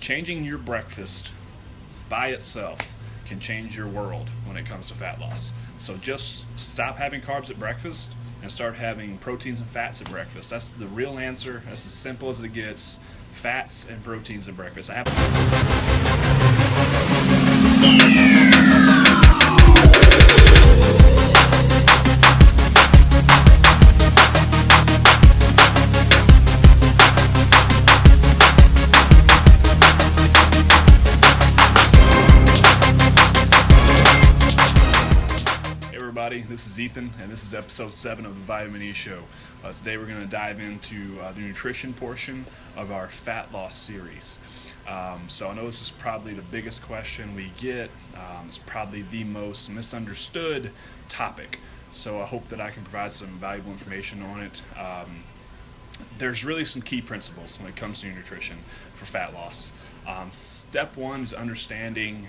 Changing your breakfast by itself can change your world when it comes to fat loss. So just stop having carbs at breakfast and start having proteins and fats at breakfast. That's the real answer. That's as simple as it gets. Fats and proteins at breakfast. I have This is Ethan, and this is episode 7 of the Vitamin E Show. Today we're going to dive into the nutrition portion of our fat loss series. So I know this is probably the biggest question we get. It's probably the most misunderstood topic. So I hope that I can provide some valuable information on it. There's really some key principles when it comes to nutrition for fat loss. Step 1 is understanding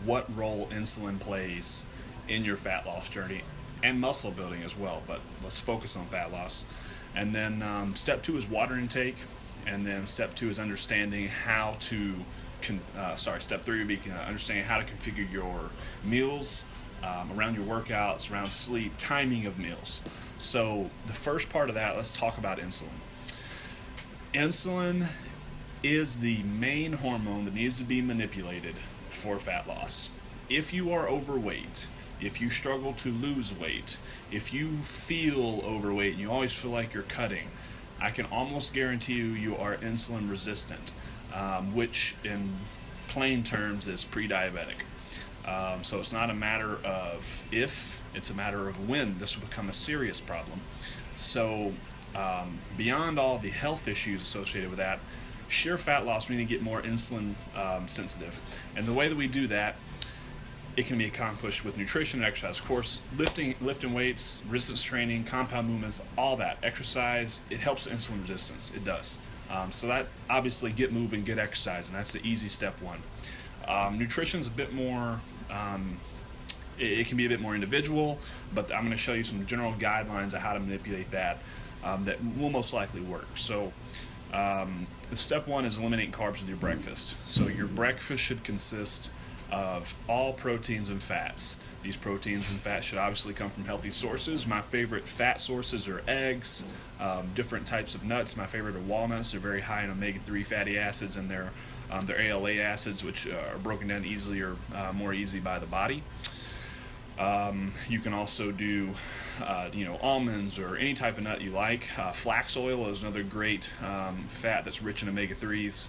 what role insulin plays in your fat loss journey and muscle building as well, but let's focus on fat loss. And then step 2 is water intake, and then step 2 is understanding how to step 3 would be understanding how to configure your meals around your workouts, around sleep, timing of meals. So the first part of that, let's talk about insulin. Insulin is the main hormone that needs to be manipulated for fat loss. If you are overweight, if you struggle to lose weight, if you feel overweight and you always feel like you're cutting, I can almost guarantee you are insulin resistant, which in plain terms is pre-diabetic. So it's not a matter of if, it's a matter of when this will become a serious problem. So beyond all the health issues associated with that, sheer fat loss, we need to get more insulin sensitive. And the way that we do that, it can be accomplished with nutrition and exercise. Of course, lifting weights, resistance training, compound movements, all that. Exercise, it helps insulin resistance. It does. So that, obviously, get moving, get exercise, and that's the easy step 1. Nutrition's a bit more, it can be a bit more individual, but I'm going to show you some general guidelines of how to manipulate that that will most likely work. So step 1 is eliminating carbs with your breakfast. So your breakfast should consist of all proteins and fats. These proteins and fats should obviously come from healthy sources. My favorite fat sources are eggs, different types of nuts. My favorite are walnuts. They're very high in omega-3 fatty acids, and they're ALA acids, which are broken down easily or more easy by the body. You can also do almonds or any type of nut you like. Flax oil is another great fat that's rich in omega-3s.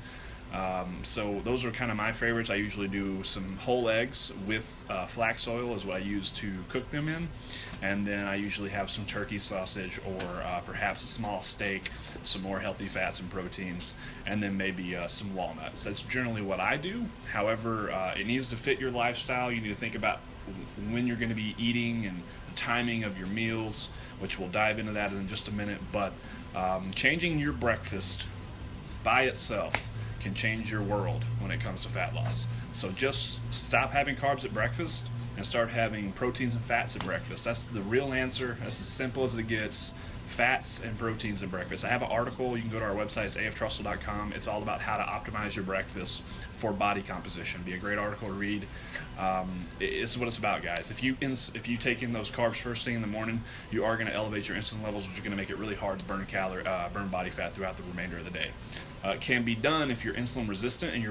So those are kind of my favorites. I usually do some whole eggs with flax oil is what I use to cook them in, and then I usually have some turkey sausage or perhaps a small steak, some more healthy fats and proteins, and then maybe some walnuts. That's generally what I do. However, it needs to fit your lifestyle. You need to think about when you're going to be eating and the timing of your meals, which we'll dive into that in just a minute. But changing your breakfast by itself can change your world when it comes to fat loss. So just stop having carbs at breakfast and start having proteins and fats at breakfast. That's the real answer. That's as simple as it gets. Fats and proteins at breakfast. I have an article. You can go to our website. It's aftrussville.com. It's all about how to optimize your breakfast for body composition. Be a great article to read. This is what it's about, guys. If you take in those carbs first thing in the morning, you are going to elevate your insulin levels, which is going to make it really hard to burn body fat throughout the remainder of the day. It can be done if you're insulin resistant and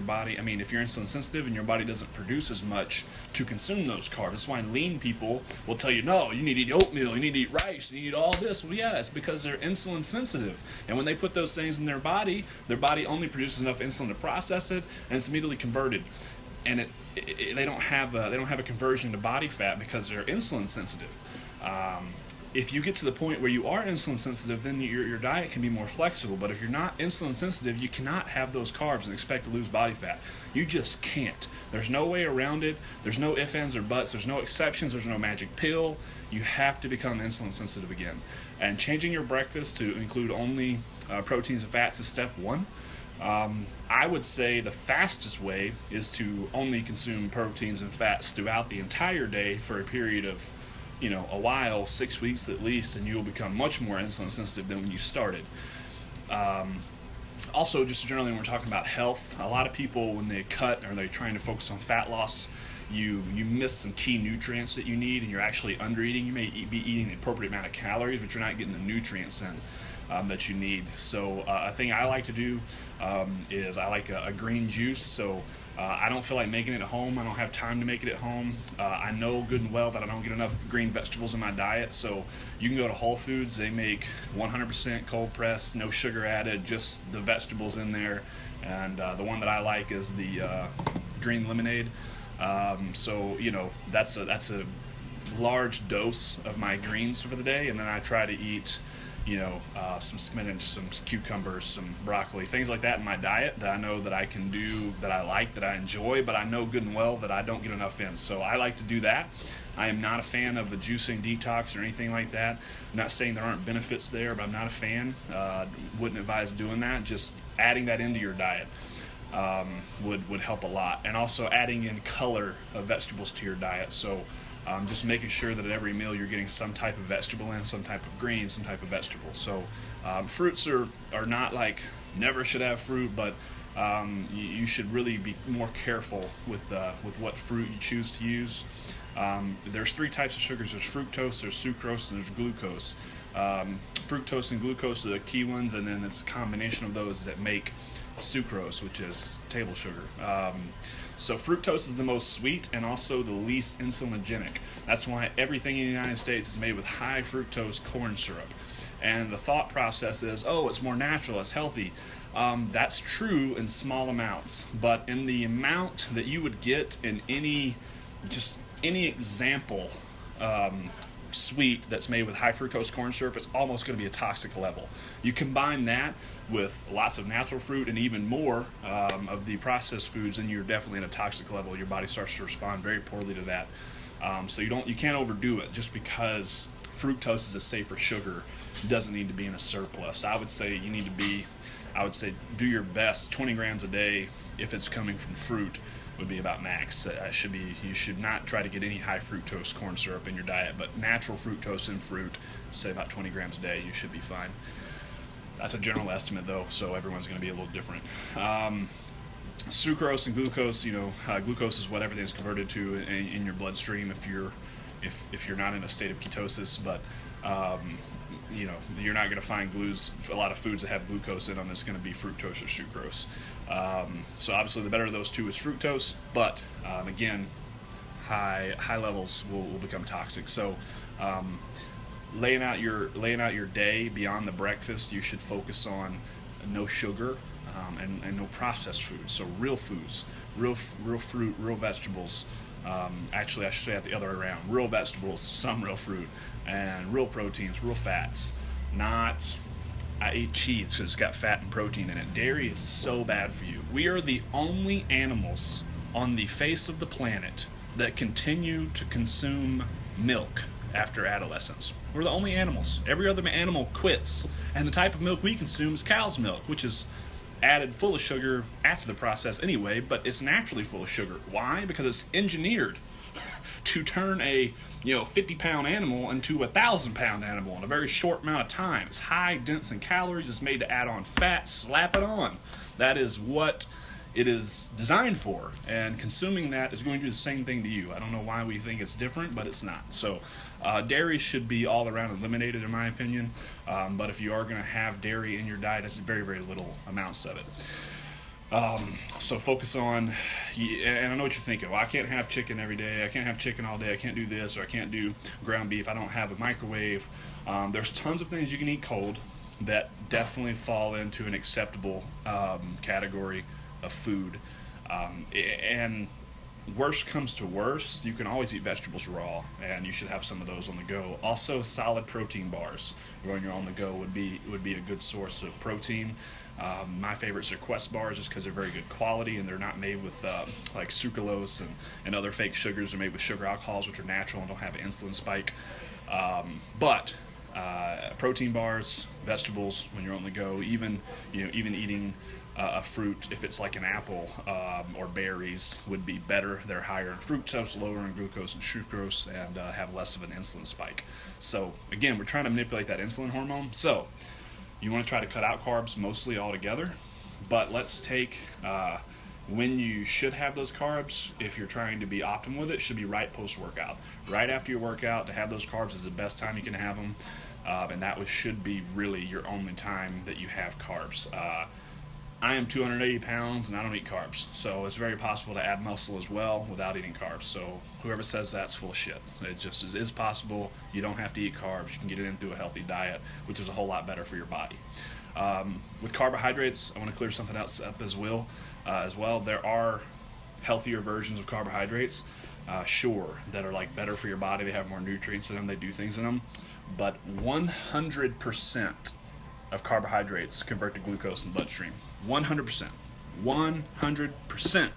if you're insulin sensitive and your body doesn't produce as much to consume those carbs. That's why lean people will tell you, no, you need to eat oatmeal, you need to eat rice, you need all this. Well, yeah, it's because they're insulin sensitive. And when they put those things in their body only produces enough insulin to process it, and it's immediately converted. And they don't have a conversion to body fat because they're insulin sensitive. If you get to the point where you are insulin sensitive, then your diet can be more flexible. But if you're not insulin sensitive, you cannot have those carbs and expect to lose body fat. You just can't. There's no way around it. There's no ifs, ands, or buts. There's no exceptions. There's no magic pill. You have to become insulin sensitive again. And changing your breakfast to include only proteins and fats is step 1. I would say the fastest way is to only consume proteins and fats throughout the entire day for a period of a while, 6 weeks at least, and you will become much more insulin sensitive than when you started. Also, just generally when we're talking about health, a lot of people when they cut or they're trying to focus on fat loss, you miss some key nutrients that you need, and you're actually under eating. You may be eating the appropriate amount of calories, but you're not getting the nutrients in that you need. So a thing I like to do is I like a green juice. So I don't feel like making it at home. I don't have time to make it at home. I know good and well that I don't get enough green vegetables in my diet. So you can go to Whole Foods. They make 100% cold pressed, no sugar added, just the vegetables in there. And the one that I like is the green lemonade. So that's a large dose of my greens for the day, and then I try to eat some spinach, some cucumbers, some broccoli, things like that in my diet that I know that I can do, that I like, that I enjoy, but I know good and well that I don't get enough in. So I like to do that. I am not a fan of a juicing detox or anything like that. I'm not saying there aren't benefits there, but I'm not a fan. Wouldn't advise doing that. Just adding that into your diet would help a lot. And also adding in color of vegetables to your diet. So just making sure that at every meal you're getting some type of vegetable in, some type of green, some type of vegetable. So fruits are not like never should have fruit, but you should really be more careful with what fruit you choose to use. There's three types of sugars. There's fructose, there's sucrose, and there's glucose. Fructose and glucose are the key ones, and then it's a combination of those that make sucrose, which is table sugar. So fructose is the most sweet and also the least insulinogenic. That's why everything in the United States is made with high fructose corn syrup. And the thought process is, oh, it's more natural, it's healthy. That's true in small amounts, but in the amount that you would get in any example sweet that's made with high fructose corn syrup, it's almost going to be a toxic level. You combine that with lots of natural fruit and even more of the processed foods, and you're definitely in a toxic level. Your body starts to respond very poorly to that. So you can't overdo it. Just because fructose is a safer sugar doesn't need to be in a surplus. I would say do your best. 20 grams a day, if it's coming from fruit, would be about max. You should not try to get any high fructose corn syrup in your diet, but natural fructose in fruit, say about 20 grams a day, you should be fine. That's a general estimate though, so everyone's going to be a little different. Sucrose and glucose, glucose is what everything's converted to in your bloodstream if you're not in a state of ketosis, but you're not going to find a lot of foods that have glucose in them. It's going to be fructose or sucrose. So obviously the better of those two is fructose, but again, high levels will become toxic. So laying out your day beyond the breakfast, you should focus on no sugar and no processed foods. So real foods, real fruit, real vegetables. Actually, I should say it the other way around. Real vegetables, some real fruit, and real proteins, real fats. I ate cheese because it's got fat and protein in it. Dairy is so bad for you. We are the only animals on the face of the planet that continue to consume milk after adolescence. We're the only animals. Every other animal quits. And the type of milk we consume is cow's milk, which is added full of sugar after the process anyway, but it's naturally full of sugar. Why? Because it's engineered to turn a 50-pound animal into a 1,000-pound animal in a very short amount of time. It's high, dense in calories. It's made to add on fat, slap it on. That is what it is designed for, and consuming that is going to do the same thing to you. I don't know why we think it's different, but it's not. So dairy should be all around eliminated in my opinion, but if you are going to have dairy in your diet, it's very, very little amounts of it. So focus on, and I know what you're thinking, well, I can't have chicken every day, I can't have chicken all day, I can't do this, or I can't do ground beef, I don't have a microwave. There's tons of things you can eat cold that definitely fall into an acceptable category of food. And worst comes to worst, you can always eat vegetables raw, and you should have some of those on the go. Also, solid protein bars when you're on the go would be a good source of protein. My favorites are Quest bars just because they're very good quality and they're not made with like sucralose and other fake sugars. They're made with sugar alcohols, which are natural and don't have an insulin spike. But protein bars, vegetables when you're on the go, even eating a fruit, if it's like an apple or berries, would be better. They're higher in fructose, lower in glucose and sucrose, and have less of an insulin spike. So again, we're trying to manipulate that insulin hormone. So you want to try to cut out carbs mostly altogether. But let's take when you should have those carbs, if you're trying to be optimal with it, should be right post-workout. Right after your workout, to have those carbs is the best time you can have them. And that should be really your only time that you have carbs. I am 280 pounds and I don't eat carbs, so it's very possible to add muscle as well without eating carbs. So whoever says that's full of shit. It just is possible. You don't have to eat carbs. You can get it in through a healthy diet, which is a whole lot better for your body. With carbohydrates, I want to clear something else up as well. There are healthier versions of carbohydrates, sure, that are like better for your body. They have more nutrients in them. They do things in them, but 100% of carbohydrates convert to glucose in the bloodstream. 100%. 100%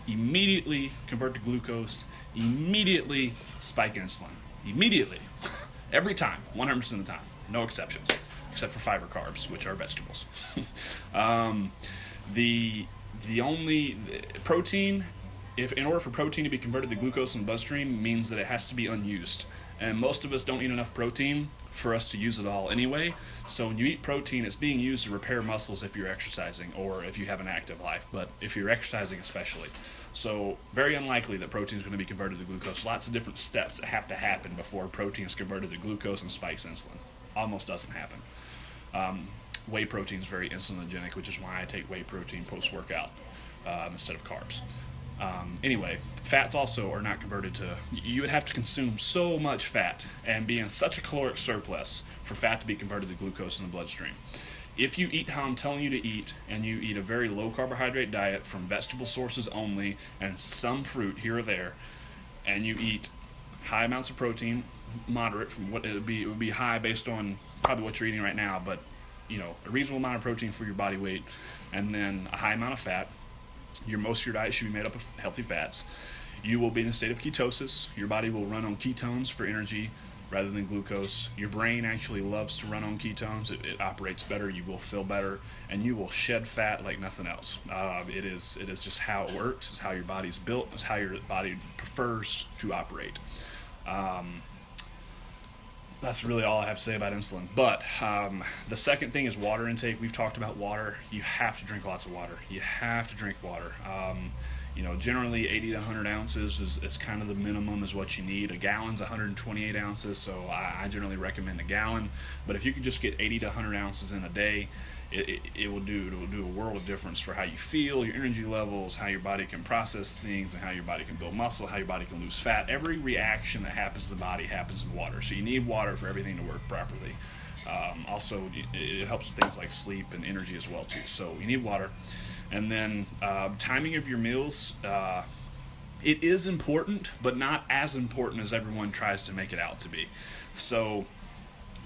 immediately convert to glucose, immediately spike insulin. Immediately. Every time. 100% of the time. No exceptions. Except for fiber carbs, which are vegetables. The only protein, if in order for protein to be converted to glucose in the bloodstream, means that it has to be unused. And most of us don't eat enough protein for us to use it all anyway. So when you eat protein, it's being used to repair muscles if you're exercising or if you have an active life, but if you're exercising especially. So very unlikely that protein is going to be converted to glucose. Lots of different steps that have to happen before protein is converted to glucose and spikes insulin. Almost doesn't happen. Whey protein is very insulinogenic, which is why I take whey protein post-workout instead of carbs. Anyway, fats also are not converted to, you would have to consume so much fat and be in such a caloric surplus for fat to be converted to glucose in the bloodstream. If you eat how I'm telling you to eat, and you eat a very low carbohydrate diet from vegetable sources only and some fruit here or there, and you eat high amounts of protein, moderate from what it would be high based on probably what you're eating right now, but a reasonable amount of protein for your body weight, and then a high amount of fat. Most of your diet should be made up of healthy fats. You will be in a state of ketosis. Your body will run on ketones for energy rather than glucose. Your brain actually loves to run on ketones. It operates better. You will feel better, and you will shed fat like nothing else. It is just how it works. It's how your body's built. It's how your body prefers to operate. That's really all I have to say about insulin. But the second thing is water intake. We've talked about water. You have to drink lots of water. You have to drink water. Generally 80 to 100 ounces is kind of the minimum is what you need. A gallon's 128 ounces, so I generally recommend a gallon. But if you can just get 80 to 100 ounces in a day, it will do a world of difference for how you feel, your energy levels, how your body can process things, and how your body can build muscle, how your body can lose fat. Every reaction that happens to the body happens in water, so you need water for everything to work properly. Also, it helps with things like sleep and energy as well too. So you need water. And then timing of your meals, it is important, but not as important as everyone tries to make it out to be. So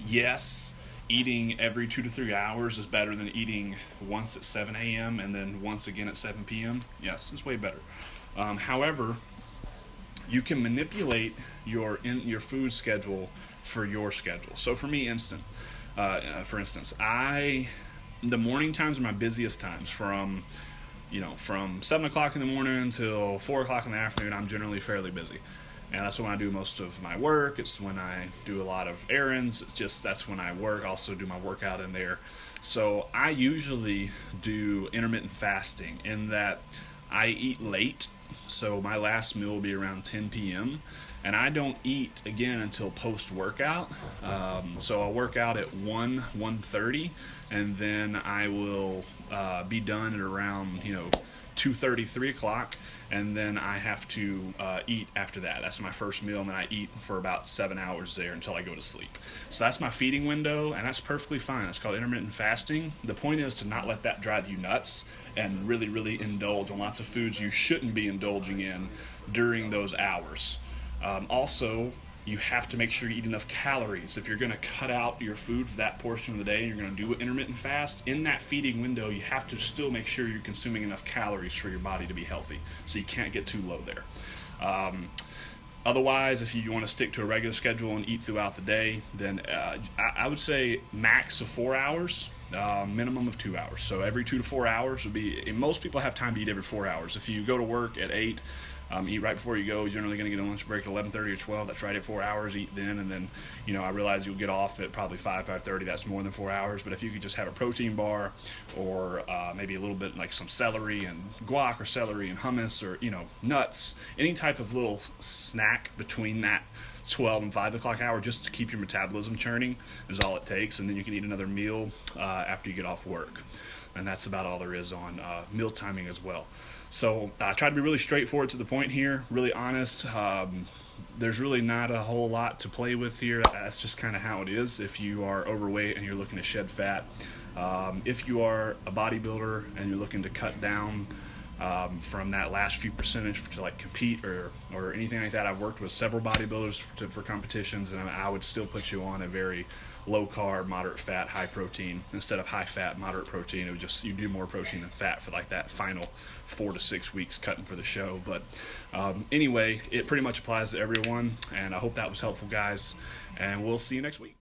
yes, eating every 2 to 3 hours is better than eating once at 7 a.m. and then once again at 7 p.m. Yes, it's way better. However, you can manipulate your food schedule for your schedule. So for me, for instance, the morning times are my busiest times. From 7 o'clock in the morning until 4 o'clock in the afternoon, I'm generally fairly busy. And that's when I do most of my work. It's when I do a lot of errands. That's when I work. I also do my workout in there. So I usually do intermittent fasting in that I eat late. So my last meal will be around 10 p.m. And I don't eat again until post-workout. So I'll work out at 1:30, and then I will be done at around 2:30, 3 o'clock, and then I have to eat after that. That's my first meal, and then I eat for about 7 hours there until I go to sleep. So that's my feeding window, and that's perfectly fine. It's called intermittent fasting. The point is to not let that drive you nuts and really, really indulge in lots of foods you shouldn't be indulging in during those hours. Also, you have to make sure you eat enough calories. If you're going to cut out your food for that portion of the day, you're going to do an intermittent fast, in that feeding window, you have to still make sure you're consuming enough calories for your body to be healthy. So you can't get too low there. Otherwise, if you want to stick to a regular schedule and eat throughout the day, then I would say max of 4 hours, minimum of 2 hours. So every 2 to 4 hours would be, and most people have time to eat every 4 hours. If you go to work at 8, Eat right before you go. You're generally going to get a lunch break at 11:30 or 12. That's right at 4 hours. Eat then, and then, I realize you'll get off at probably 5:30. That's more than 4 hours. But if you could just have a protein bar, or maybe a little bit like some celery and guac, or celery and hummus, or nuts, any type of little snack between that 12 and 5 o'clock hour, just to keep your metabolism churning, is all it takes. And then you can eat another meal after you get off work. And that's about all there is on meal timing as well. So I try to be really straightforward to the point here, really honest. There's really not a whole lot to play with here. That's just kind of how it is if you are overweight and you're looking to shed fat. If you are a bodybuilder and you're looking to cut down from that last few percentage to like compete or anything like that, I've worked with several bodybuilders for competitions, and I would still put you on a very low carb, moderate fat, high protein instead of high fat, moderate protein. It would just, you do more protein than fat for like that final 4 to 6 weeks cutting for the show. But anyway, it pretty much applies to everyone, and I hope that was helpful, guys, and we'll see you next week.